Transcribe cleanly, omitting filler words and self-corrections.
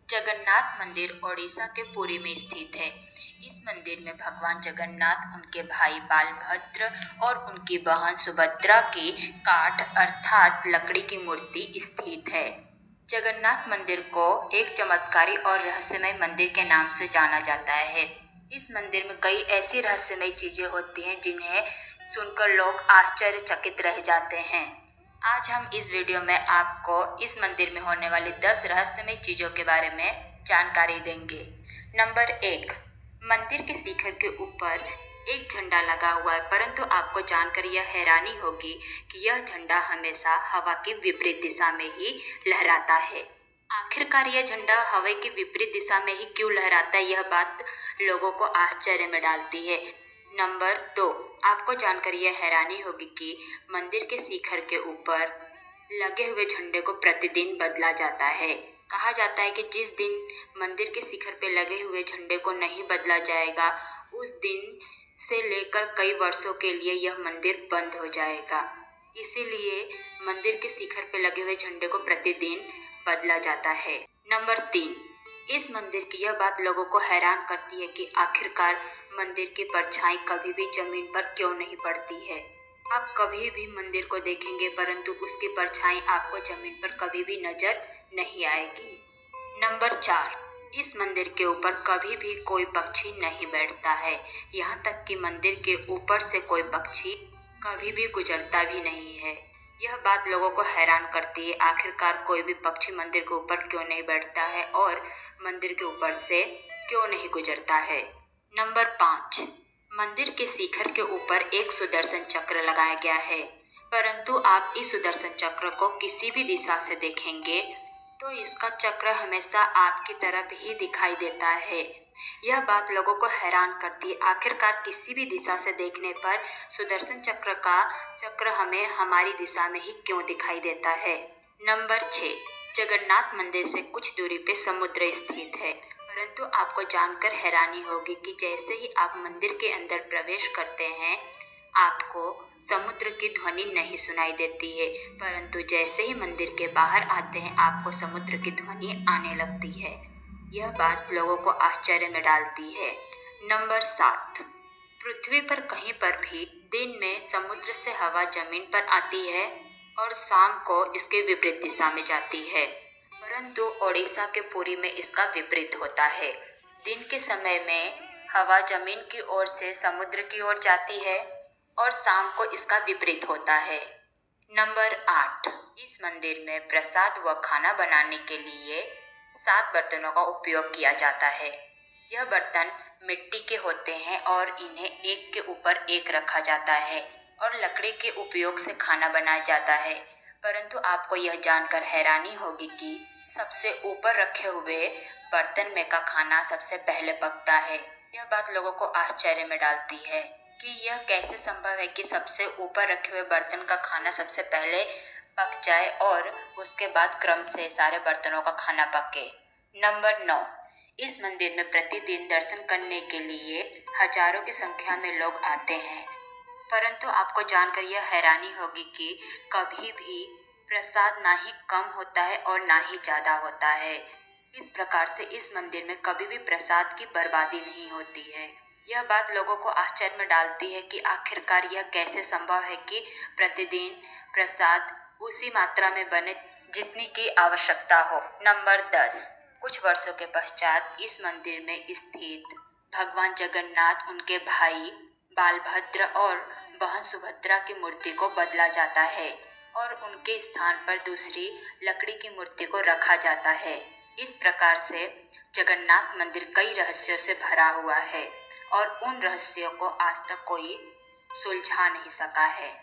जगन्नाथ मंदिर ओडिशा के पुरी में स्थित है। इस मंदिर में भगवान जगन्नाथ, उनके भाई बालभद्र और उनकी बहन सुभद्रा की काठ अर्थात लकड़ी की मूर्ति स्थित है। जगन्नाथ मंदिर को एक चमत्कारी और रहस्यमय मंदिर के नाम से जाना जाता है। इस मंदिर में कई ऐसी रहस्यमय चीजें होती हैं जिन्हें सुनकर लोग आश्चर्यचकित रह जाते हैं। आज हम इस वीडियो में आपको इस मंदिर में होने वाली 10 रहस्यमय चीजों के बारे में जानकारी देंगे। नंबर 1, मंदिर के शिखर के ऊपर एक झंडा लगा हुआ है, परंतु आपको जानकर यह हैरानी होगी कि यह झंडा हमेशा हवा की विपरीत दिशा में ही लहराता है। आखिरकार यह झंडा हवा की विपरीत दिशा में ही क्यों लहराता है, यह बात लोगों को आश्चर्य में डालती है। नंबर 2, आपको जानकर यह हैरानी होगी कि मंदिर के शिखर के ऊपर लगे हुए झंडे को प्रतिदिन बदला जाता है। कहा जाता है कि जिस दिन मंदिर के शिखर पे लगे हुए झंडे को नहीं बदला जाएगा, उस दिन से लेकर कई वर्षों के लिए यह मंदिर बंद हो जाएगा। इसीलिए मंदिर के शिखर पे लगे हुए झंडे को प्रतिदिन बदला जाता है। नंबर 3, इस मंदिर की यह बात लोगों को हैरान करती है कि आखिरकार मंदिर की परछाई कभी भी जमीन पर क्यों नहीं पड़ती है। आप कभी भी मंदिर को देखेंगे परंतु उसकी परछाई आपको जमीन पर कभी भी नजर नहीं आएगी। नंबर 4, इस मंदिर के ऊपर कभी भी कोई पक्षी नहीं बैठता है। यहाँ तक कि मंदिर के ऊपर से कोई पक्षी कभी भी गुजरता भी नहीं है। यह बात लोगों को हैरान करती है, आखिरकार कोई भी पक्षी मंदिर के ऊपर क्यों नहीं बैठता है और मंदिर के ऊपर से क्यों नहीं गुजरता है। नंबर 5, मंदिर के शिखर के ऊपर एक सुदर्शन चक्र लगाया गया है, परंतु आप इस सुदर्शन चक्र को किसी भी दिशा से देखेंगे तो इसका चक्र हमेशा आपकी तरफ ही दिखाई देता है। यह बात लोगों को हैरान करती है, आखिरकार किसी भी दिशा से देखने पर सुदर्शन चक्र का चक्र हमें हमारी दिशा में ही क्यों दिखाई देता है। नंबर 6, जगन्नाथ मंदिर से कुछ दूरी पे समुद्र स्थित है, परंतु आपको जानकर हैरानी होगी कि जैसे ही आप मंदिर के अंदर प्रवेश करते हैं आपको समुद्र की ध्वनि नहीं सुनाई देती है, परंतु जैसे ही मंदिर के बाहर आते हैं आपको समुद्र की ध्वनि आने लगती है। यह बात लोगों को आश्चर्य में डालती है। नंबर 7, पृथ्वी पर कहीं पर भी दिन में समुद्र से हवा जमीन पर आती है और शाम को इसके विपरीत दिशा में जाती है, परंतु ओडिशा के पुरी में इसका विपरीत होता है। दिन के समय में हवा जमीन की ओर से समुद्र की ओर जाती है और शाम को इसका विपरीत होता है। नंबर 8, इस मंदिर में प्रसाद व खाना बनाने के लिए 7 बर्तनों का उपयोग किया जाता है। यह बर्तन मिट्टी के होते हैं और इन्हें एक के ऊपर एक रखा जाता है और लकड़ी के उपयोग से खाना बनाया जाता है, परंतु आपको यह जानकर हैरानी होगी कि सबसे ऊपर रखे हुए बर्तन में का खाना सबसे पहले पकता है। यह बात लोगों को आश्चर्य में डालती है कि यह कैसे संभव है कि सबसे ऊपर रखे हुए बर्तन का खाना सबसे पहले पक जाए और उसके बाद क्रम से सारे बर्तनों का खाना पके। नंबर 9, इस मंदिर में प्रतिदिन दर्शन करने के लिए हजारों की संख्या में लोग आते हैं, परंतु आपको जानकर यह हैरानी होगी कि कभी भी प्रसाद ना ही कम होता है और ना ही ज़्यादा होता है। इस प्रकार से इस मंदिर में कभी भी प्रसाद की बर्बादी नहीं होती है। यह बात लोगों को आश्चर्य में डालती है कि आखिरकार यह कैसे संभव है कि प्रतिदिन प्रसाद उसी मात्रा में बने जितनी की आवश्यकता हो। नंबर 10, कुछ वर्षों के पश्चात इस मंदिर में स्थित भगवान जगन्नाथ, उनके भाई बालभद्र और बहन सुभद्रा की मूर्ति को बदला जाता है और उनके स्थान पर दूसरी लकड़ी की मूर्ति को रखा जाता है। इस प्रकार से जगन्नाथ मंदिर कई रहस्यों से भरा हुआ है और उन रहस्यों को आज तक कोई सुलझा नहीं सका है।